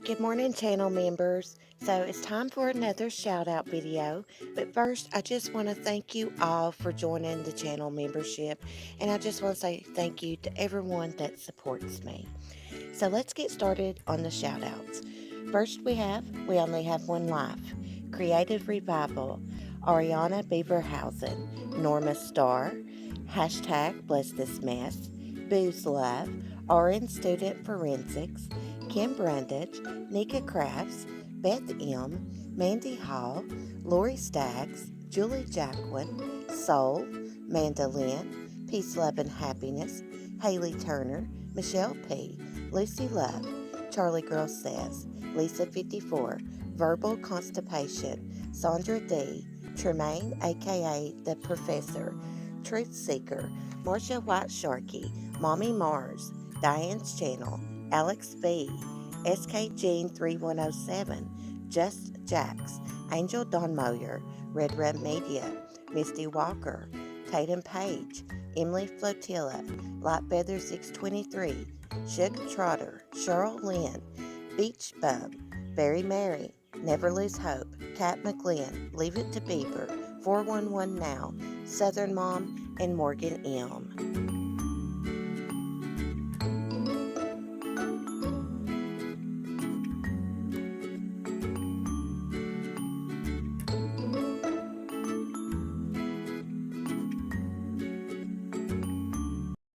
Good morning, channel members. So it's time for another shout out video. But first, I just want to thank you all for joining the channel membership. And I just want to say thank you to everyone that supports me. So let's get started on the shout outs. First, we only have one life. Creative Revival, Ariana Beaverhausen, Norma Starr, hashtag Bless This Mess, Booze Love, RN Student Forensics, Kim Brundage, Nika Crafts, Beth M., Mandy Hall, Lori Staggs, Julie Jacqueline, Soul, Mandolin, Peace, Love, and Happiness, Haley Turner, Michelle P., Lucy Love, Charlie Girl Says, Lisa 54, Verbal Constipation, Sandra D., Tremaine, aka The Professor, Truth Seeker, Marcia White Sharkey, Mommy Mars, Diane's Channel, Alex B., SK Jean 3107, Just Jax, Angel Don Moyer, Red Red Media, Misty Walker, Tatum Page, Emily Flotilla, Lightfeather 623, Shug Trotter, Cheryl Lynn, Beach Bum, Very Mary, Never Lose Hope, Kat McGlynn, Leave It to Beaver, 411 Now, Southern Mom, and Morgan M.